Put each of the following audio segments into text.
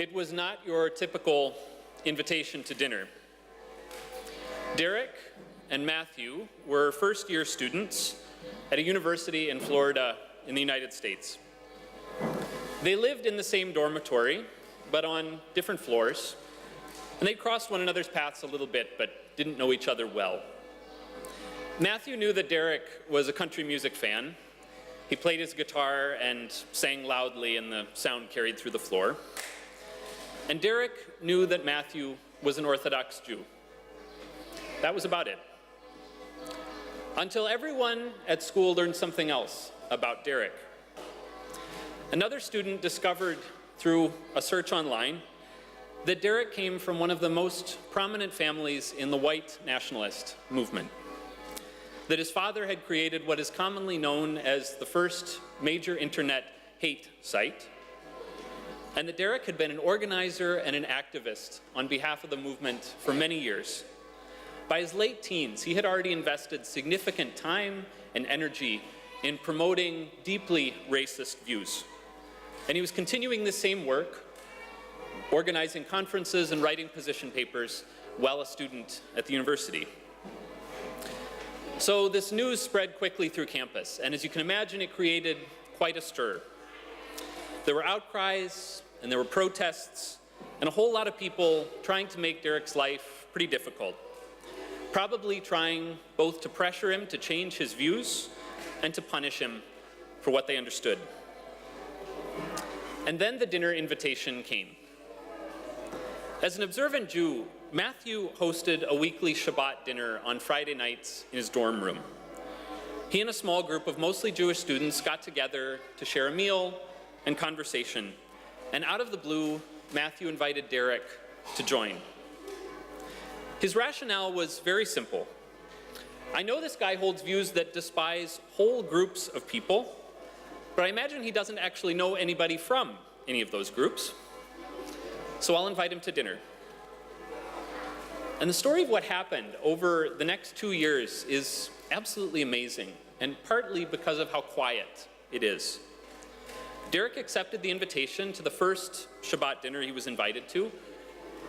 It was not your typical invitation to dinner. Derek and Matthew were first-year students at a university in Florida in the United States. They lived in the same dormitory, but on different floors, and they crossed one another's paths a little bit, but didn't know each other well. Matthew knew that Derek was a country music fan. He played his guitar and sang loudly, and the sound carried through the floor. And Derek knew that Matthew was an Orthodox Jew. That was about it. Until everyone at school learned something else about Derek. Another student discovered through a search online that Derek came from one of the most prominent families in the white nationalist movement. That his father had created what is commonly known as the first major internet hate site, and that Derek had been an organizer and an activist on behalf of the movement for many years. By his late teens, he had already invested significant time and energy in promoting deeply racist views. And he was continuing this same work, organizing conferences and writing position papers while a student at the university. So this news spread quickly through campus, and as you can imagine, it created quite a stir. There were outcries, and there were protests, and a whole lot of people trying to make Derek's life pretty difficult. Probably trying both to pressure him to change his views and to punish him for what they understood. And then the dinner invitation came. As an observant Jew, Matthew hosted a weekly Shabbat dinner on Friday nights in his dorm room. He and a small group of mostly Jewish students got together to share a meal and conversation. And out of the blue, Matthew invited Derek to join. His rationale was very simple. I know this guy holds views that despise whole groups of people, but I imagine he doesn't actually know anybody from any of those groups. So I'll invite him to dinner. And the story of what happened over the next 2 years is absolutely amazing, and partly because of how quiet it is. Derek accepted the invitation to the first Shabbat dinner he was invited to,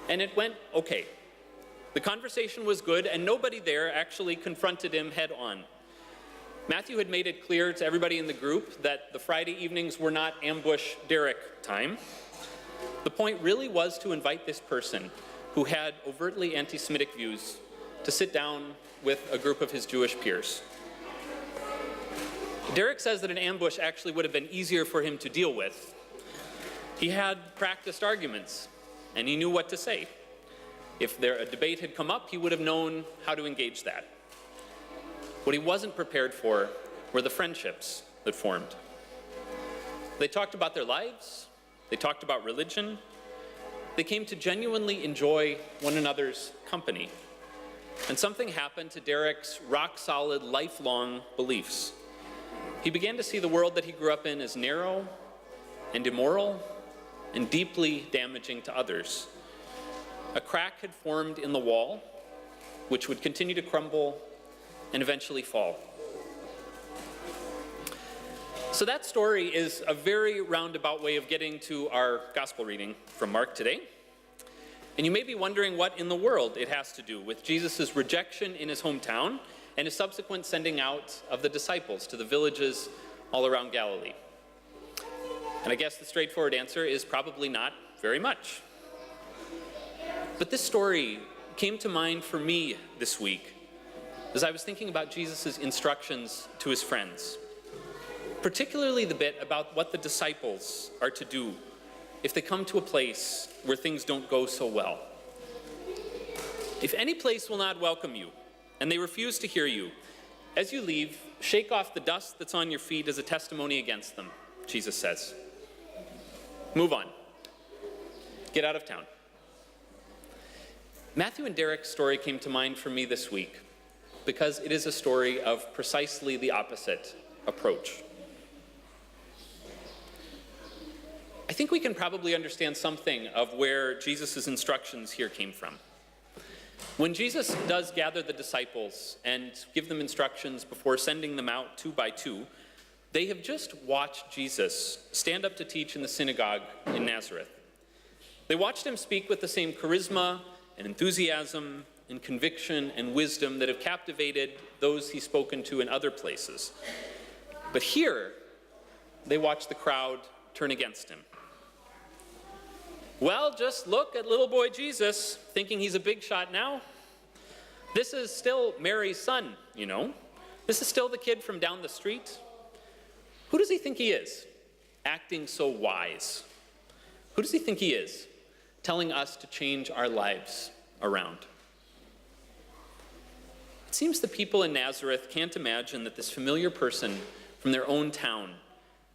and it went okay. The conversation was good, and nobody there actually confronted him head on. Matthew had made it clear to everybody in the group that the Friday evenings were not ambush Derek time. The point really was to invite this person who had overtly anti-Semitic views to sit down with a group of his Jewish peers. Derek says that an ambush actually would have been easier for him to deal with. He had practiced arguments, and he knew what to say. If a debate had come up, he would have known how to engage that. What he wasn't prepared for were the friendships that formed. They talked about their lives, they talked about religion, they came to genuinely enjoy one another's company. And something happened to Derek's rock-solid, lifelong beliefs. He began to see the world that he grew up in as narrow and immoral and deeply damaging to others. A crack had formed in the wall, which would continue to crumble and eventually fall. So that story is a very roundabout way of getting to our gospel reading from Mark today. And you may be wondering what in the world it has to do with Jesus' rejection in his hometown and his subsequent sending out of the disciples to the villages all around Galilee. And I guess the straightforward answer is probably not very much. But this story came to mind for me this week as I was thinking about Jesus' instructions to his friends, particularly the bit about what the disciples are to do if they come to a place where things don't go so well. If any place will not welcome you, and they refuse to hear you, as you leave, shake off the dust that's on your feet as a testimony against them, Jesus says. Move on. Get out of town. Matthew and Derek's story came to mind for me this week because it is a story of precisely the opposite approach. I think we can probably understand something of where Jesus' instructions here came from. When Jesus does gather the disciples and give them instructions before sending them out 2 by 2, they have just watched Jesus stand up to teach in the synagogue in Nazareth. They watched him speak with the same charisma and enthusiasm and conviction and wisdom that have captivated those he's spoken to in other places. But here, they watched the crowd turn against him. Well, just look at little boy Jesus, thinking he's a big shot now. This is still Mary's son, you know. This is still the kid from down the street. Who does he think he is, acting so wise? Who does he think he is, telling us to change our lives around? It seems the people in Nazareth can't imagine that this familiar person from their own town,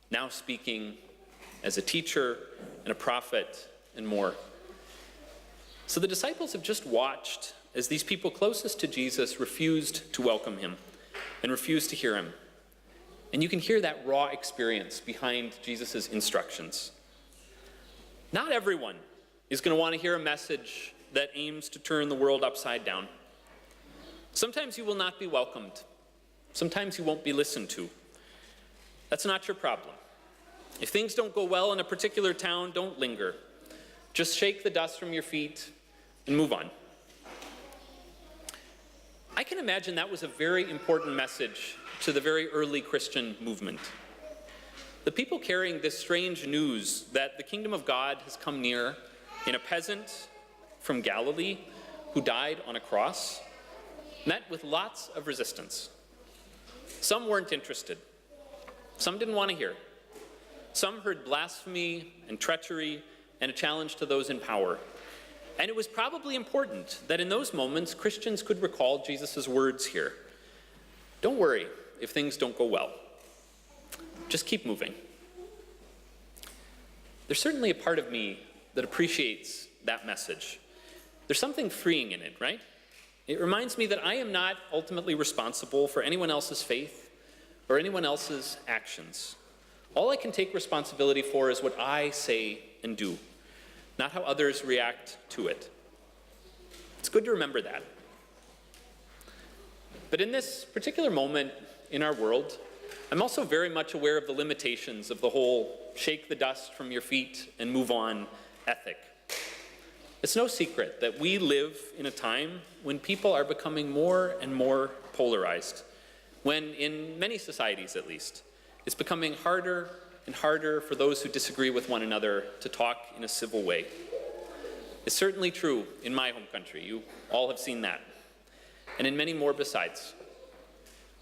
now speaking as a teacher and a prophet and more. So the disciples have just watched as these people closest to Jesus refused to welcome him and refused to hear him. And you can hear that raw experience behind Jesus' instructions. Not everyone is going to want to hear a message that aims to turn the world upside down. Sometimes you will not be welcomed. Sometimes you won't be listened to. That's not your problem. If things don't go well in a particular town, don't linger. Just shake the dust from your feet and move on. I can imagine that was a very important message to the very early Christian movement. The people carrying this strange news that the kingdom of God has come near in a peasant from Galilee who died on a cross met with lots of resistance. Some weren't interested. Some didn't want to hear. Some heard blasphemy and treachery and a challenge to those in power. And it was probably important that in those moments, Christians could recall Jesus' words here. Don't worry if things don't go well. Just keep moving. There's certainly a part of me that appreciates that message. There's something freeing in it, right? It reminds me that I am not ultimately responsible for anyone else's faith or anyone else's actions. All I can take responsibility for is what I say and do, not how others react to it. It's good to remember that. But in this particular moment in our world, I'm also very much aware of the limitations of the whole shake the dust from your feet and move on ethic. It's no secret that we live in a time when people are becoming more and more polarized, when in many societies at least, it's becoming harder and harder for those who disagree with one another to talk in a civil way. It's certainly true in my home country. You all have seen that. And in many more besides.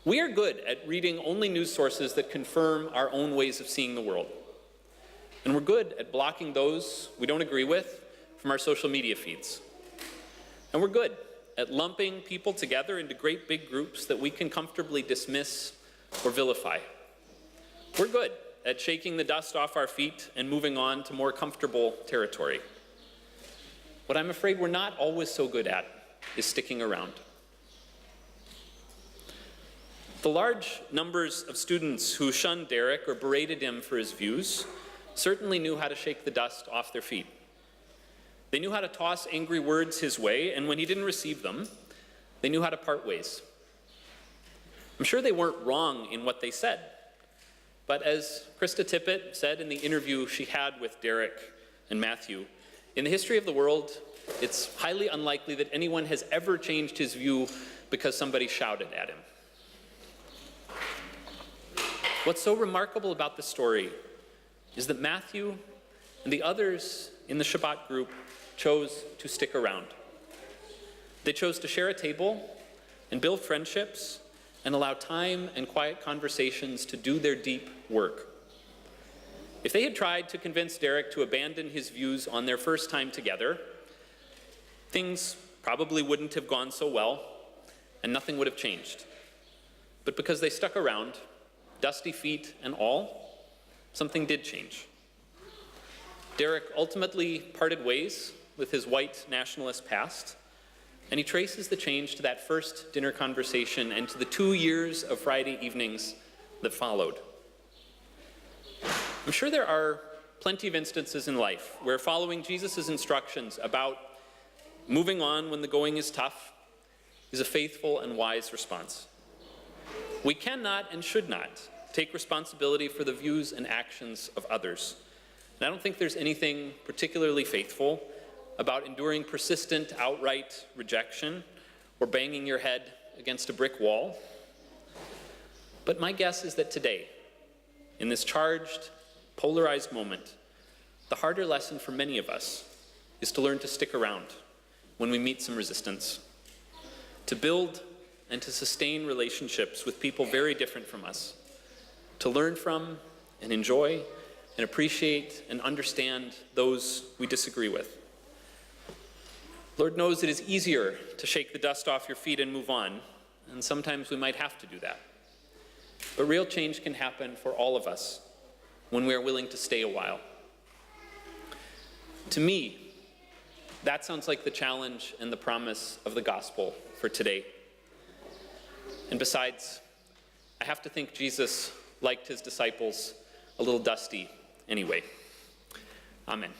We are good at reading only news sources that confirm our own ways of seeing the world. And we're good at blocking those we don't agree with from our social media feeds. And we're good at lumping people together into great big groups that we can comfortably dismiss or vilify. We're good at shaking the dust off our feet and moving on to more comfortable territory. What I'm afraid we're not always so good at is sticking around. The large numbers of students who shunned Derek or berated him for his views certainly knew how to shake the dust off their feet. They knew how to toss angry words his way, and when he didn't receive them, they knew how to part ways. I'm sure they weren't wrong in what they said, but as Krista Tippett said in the interview she had with Derek and Matthew, in the history of the world, it's highly unlikely that anyone has ever changed his view because somebody shouted at him. What's so remarkable about this story is that Matthew and the others in the Shabbat group chose to stick around. They chose to share a table and build friendships and allow time and quiet conversations to do their deep work. If they had tried to convince Derek to abandon his views on their first time together, things probably wouldn't have gone so well and nothing would have changed. But because they stuck around, dusty feet and all, something did change. Derek ultimately parted ways with his white nationalist past, and he traces the change to that first dinner conversation and to the 2 years of Friday evenings that followed. I'm sure there are plenty of instances in life where following Jesus' instructions about moving on when the going is tough is a faithful and wise response. We cannot and should not take responsibility for the views and actions of others, And I don't think there's anything particularly faithful about enduring persistent, outright rejection or banging your head against a brick wall. But my guess is that today, in this charged, polarized moment, the harder lesson for many of us is to learn to stick around when we meet some resistance, to build and to sustain relationships with people very different from us, to learn from and enjoy and appreciate and understand those we disagree with. Lord knows it is easier to shake the dust off your feet and move on, and sometimes we might have to do that. But real change can happen for all of us when we are willing to stay a while. To me, that sounds like the challenge and the promise of the gospel for today. And besides, I have to think Jesus liked his disciples a little dusty anyway. Amen.